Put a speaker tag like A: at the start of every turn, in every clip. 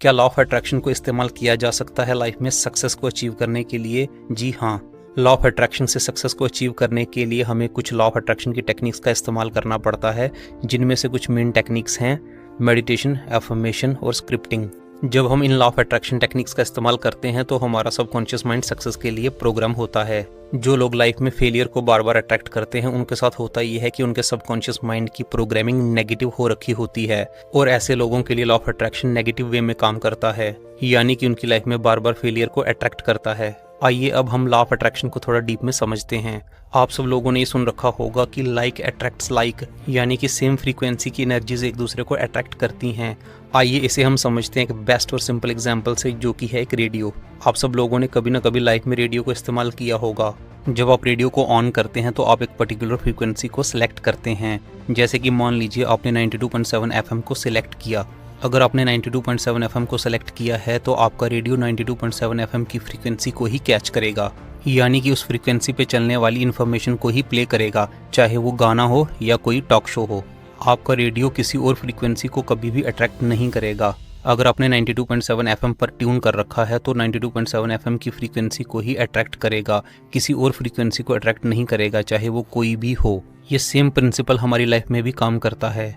A: क्या law of attraction को इस्तेमाल किया जा सकता है लाइफ में सक्सेस को अचीव करने के लिए? जी हाँ, लॉ ऑफ अट्रैक्शन से सक्सेस को अचीव करने के लिए हमें कुछ लॉ ऑफ अट्रैक्शन की टेक्निक्स का इस्तेमाल करना पड़ता है, जिनमें से कुछ मेन टेक्निक्स हैं मेडिटेशन, एफर्मेशन और स्क्रिप्टिंग। जब हम in law of attraction techniques का इस्तेमाल करते हैं तो हमारा सबकॉन्शियस माइंड सक्सेस के लिए प्रोग्राम होता है। जो लोग लाइफ में फेलियर को बार बार अट्रैक्ट करते हैं उनके साथ होता ये है कि उनके सबकॉन्शियस माइंड की प्रोग्रामिंग नेगेटिव हो रखी होती है, और ऐसे लोगों के लिए law of attraction negative way में काम करता है, यानी कि उनकी लाइफ में बार बार फेलियर को अट्रैक्ट करता है। आइए अब हम लॉ ऑफ अट्रैक्शन को थोड़ा डीप में समझते हैं। आप सब लोगों ने ये सुन रखा होगा कि लाइक अट्रैक्ट्स लाइक, यानी कि सेम फ्रीक्वेंसी की एनर्जीज एक दूसरे को अट्रैक्ट करती हैं। आइए इसे हम समझते हैं एक बेस्ट और सिंपल एग्जांपल से, जो कि है एक रेडियो। आप सब लोगों ने कभी ना कभी लाइफ में रेडियो को इस्तेमाल किया होगा। जब आप रेडियो को ऑन करते हैं तो आप एक पर्टिकुलर फ्रीक्वेंसी को सिलेक्ट करते हैं। जैसे कि मान लीजिए आपने 92.7 FM को सिलेक्ट किया। अगर आपने 92.7 FM को सेलेक्ट किया है तो आपका रेडियो 92.7 FM की फ्रीक्वेंसी को ही कैच करेगा, यानी कि उस फ्रीक्वेंसी पे चलने वाली इन्फॉर्मेशन को ही प्ले करेगा, चाहे वो गाना हो या कोई टॉक शो हो। आपका रेडियो किसी और फ्रीक्वेंसी को कभी भी अट्रैक्ट नहीं करेगा। अगर आपने 92.7 FM पर ट्यून कर रखा है तो 92.7 FM की फ्रीक्वेंसी को ही अट्रैक्ट करेगा, किसी और फ्रीक्वेंसी को अट्रैक्ट नहीं करेगा, चाहे वो कोई भी हो। ये सेम प्रिंसिपल हमारी लाइफ में भी काम करता है।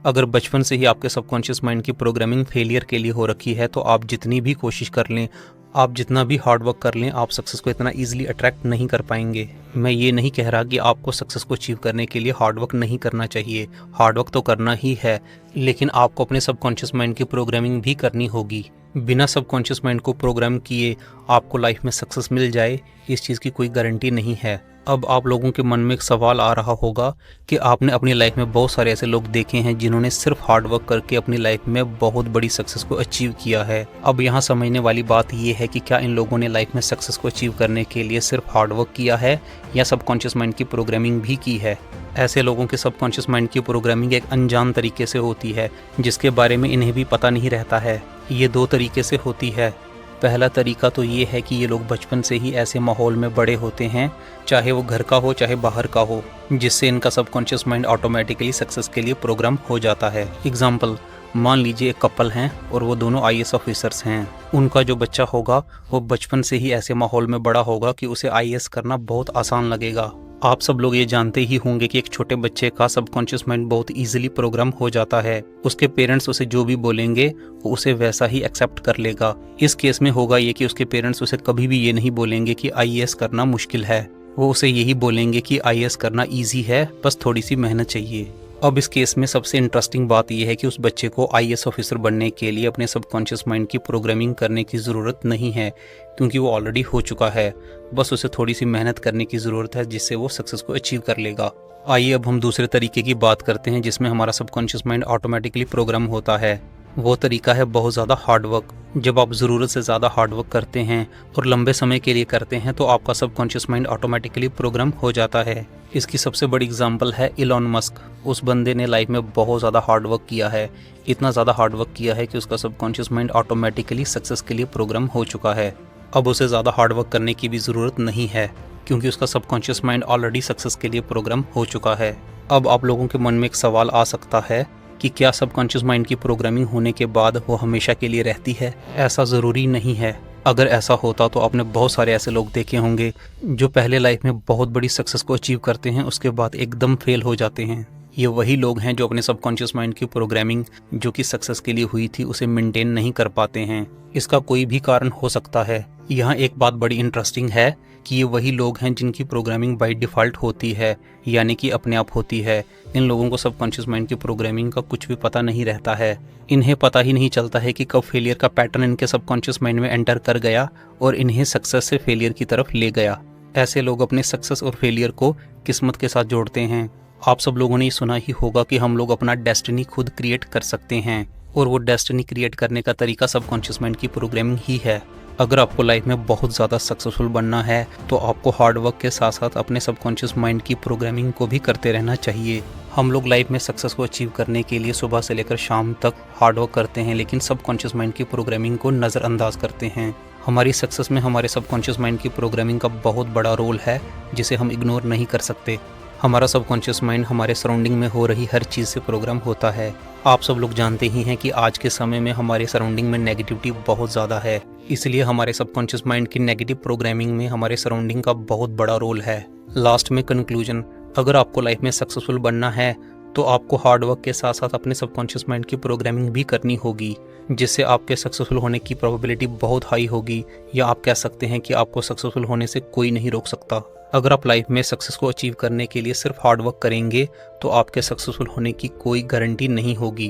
A: अगर बचपन से ही आपके सबकॉन्शियस माइंड की प्रोग्रामिंग फेलियर के लिए हो रखी है तो आप जितनी भी कोशिश कर लें, आप जितना भी हार्ड वर्क कर लें, आप सक्सेस को इतना इजीली अट्रैक्ट नहीं कर पाएंगे। मैं ये नहीं कह रहा कि आपको सक्सेस को अचीव करने के लिए हार्ड वर्क नहीं करना चाहिए, हार्ड वर्क तो करना ही है, लेकिन आपको अपने सबकॉन्शियस माइंड की प्रोग्रामिंग भी करनी होगी। बिना सबकॉन्शियस माइंड को प्रोग्राम किए आपको लाइफ में सक्सेस मिल जाए, इस चीज़ की कोई गारंटी नहीं है। अब आप लोगों के मन में एक सवाल आ रहा होगा कि आपने अपनी लाइफ में बहुत सारे ऐसे लोग देखे हैं जिन्होंने सिर्फ हार्ड वर्क करके अपनी लाइफ में बहुत बड़ी सक्सेस को अचीव किया है। अब यहाँ समझने वाली बात ये है कि क्या इन लोगों ने लाइफ में सक्सेस को अचीव करने के लिए सिर्फ हार्ड वर्क किया है या सबकॉन्शियस माइंड की प्रोग्रामिंग भी की है। ऐसे लोगों के सबकॉन्शियस माइंड की प्रोग्रामिंग एक अनजान तरीके से होती है, जिसके बारे में इन्हें भी पता नहीं रहता है। ये दो तरीके से होती है। पहला तरीका तो ये है कि ये लोग बचपन से ही ऐसे माहौल में बड़े होते हैं, चाहे वो घर का हो चाहे बाहर का हो, जिससे इनका सबकॉन्शियस माइंड ऑटोमेटिकली सक्सेस के लिए प्रोग्राम हो जाता है। एग्जाम्पल, मान लीजिए एक कपल हैं और वो दोनों IAS ऑफिसर्स हैं। उनका जो बच्चा होगा वो बचपन से ही ऐसे माहौल में बड़ा होगा कि उसे IAS करना बहुत आसान लगेगा। आप सब लोग ये जानते ही होंगे कि एक छोटे बच्चे का सबकॉन्शियस माइंड बहुत इजीली प्रोग्राम हो जाता है। उसके पेरेंट्स उसे जो भी बोलेंगे वो उसे वैसा ही एक्सेप्ट कर लेगा। इस केस में होगा ये कि उसके पेरेंट्स उसे कभी भी ये नहीं बोलेंगे कि IAS करना मुश्किल है, वो उसे यही बोलेंगे कि IAS करना ईजी है, बस थोड़ी सी मेहनत चाहिए। अब इस केस में सबसे इंटरेस्टिंग बात यह है कि उस बच्चे को IAS ऑफिसर बनने के लिए अपने सबकॉन्शियस माइंड की प्रोग्रामिंग करने की ज़रूरत नहीं है, क्योंकि वो ऑलरेडी हो चुका है। बस उसे थोड़ी सी मेहनत करने की ज़रूरत है, जिससे वो सक्सेस को अचीव कर लेगा। आइए अब हम दूसरे तरीके की बात करते हैं जिसमें हमारा सबकॉन्शियस माइंड ऑटोमेटिकली प्रोग्राम होता है। वो तरीका है बहुत ज़्यादा हार्ड वर्क। जब आप ज़रूरत से ज़्यादा हार्ड वर्क करते हैं और लंबे समय के लिए करते हैं तो आपका सबकॉन्शियस माइंड ऑटोमेटिकली प्रोग्राम हो जाता है। इसकी सबसे बड़ी एग्जांपल है इलॉन मस्क। उस बंदे ने लाइफ में बहुत ज़्यादा हार्ड वर्क किया है, इतना ज़्यादा हार्ड वर्क किया है कि उसका सबकॉन्शियस माइंड ऑटोमेटिकली सक्सेस के लिए प्रोग्राम हो चुका है। अब उसे ज़्यादा हार्ड वर्क करने की भी ज़रूरत नहीं है, क्योंकि उसका सबकॉन्शियस माइंड ऑलरेडी सक्सेस के लिए प्रोग्राम हो चुका है। अब आप लोगों के मन में एक सवाल आ सकता है कि क्या सबकॉन्शियस माइंड की प्रोग्रामिंग होने के बाद वो हमेशा के लिए रहती है? ऐसा ज़रूरी नहीं है। अगर ऐसा होता तो आपने बहुत सारे ऐसे लोग देखे होंगे जो पहले लाइफ में बहुत बड़ी सक्सेस को अचीव करते हैं, उसके बाद एकदम फेल हो जाते हैं। ये वही लोग हैं जो अपने सबकॉन्शियस माइंड की प्रोग्रामिंग जो कि सक्सेस के लिए हुई थी उसे मेंटेन नहीं कर पाते हैं। इसका कोई भी कारण हो सकता है। यहाँ एक बात बड़ी इंटरेस्टिंग है कि ये वही लोग हैं जिनकी प्रोग्रामिंग बाय डिफ़ॉल्ट होती है, यानी कि अपने आप होती है। इन लोगों को सबकॉन्शियस माइंड की प्रोग्रामिंग का कुछ भी पता नहीं रहता है। इन्हें पता ही नहीं चलता है कि कब फेलियर का पैटर्न इनके सबकॉन्शियस माइंड में एंटर कर गया और इन्हें सक्सेस से फेलियर की तरफ ले गया। ऐसे लोग अपने सक्सेस और फेलियर को किस्मत के साथ जोड़ते हैं। आप सब लोगों ने सुना ही होगा कि हम लोग अपना डेस्टिनी खुद क्रिएट कर सकते हैं, और वो डेस्टिनी क्रिएट करने का तरीका सबकॉन्शियस माइंड की प्रोग्रामिंग ही है। अगर आपको लाइफ में बहुत ज़्यादा सक्सेसफुल बनना है तो आपको हार्ड वर्क के साथ साथ अपने सबकॉन्शियस माइंड की प्रोग्रामिंग को भी करते रहना चाहिए। हम लोग लाइफ में सक्सेस को अचीव करने के लिए सुबह से लेकर शाम तक हार्ड वर्क करते हैं, लेकिन सबकॉन्शियस माइंड की प्रोग्रामिंग को नज़रअंदाज करते हैं। हमारी सक्सेस में हमारे सबकॉन्शियस माइंड की प्रोग्रामिंग का बहुत बड़ा रोल है, जिसे हम इग्नोर नहीं कर सकते। हमारा सबकॉन्शियस माइंड हमारे सराउंडिंग में हो रही हर चीज़ से प्रोग्राम होता है। आप सब लोग जानते ही हैं कि आज के समय में हमारे सराउंडिंग में नेगेटिविटी बहुत ज़्यादा है, इसलिए हमारे सबकॉन्शियस माइंड की नेगेटिव प्रोग्रामिंग में हमारे सराउंडिंग का बहुत बड़ा रोल है। लास्ट में कंक्लूजन, अगर आपको लाइफ में सक्सेसफुल बनना है तो आपको हार्ड वर्क के साथ साथ अपने सबकॉन्शियस माइंड की प्रोग्रामिंग भी करनी होगी, जिससे आपके सक्सेसफुल होने की प्रोबेबिलिटी बहुत हाई होगी, या आप कह सकते हैं कि आपको सक्सेसफुल होने से कोई नहीं रोक सकता। अगर आप लाइफ में सक्सेस को अचीव करने के लिए सिर्फ हार्ड वर्क करेंगे तो आपके सक्सेसफुल होने की कोई गारंटी नहीं होगी।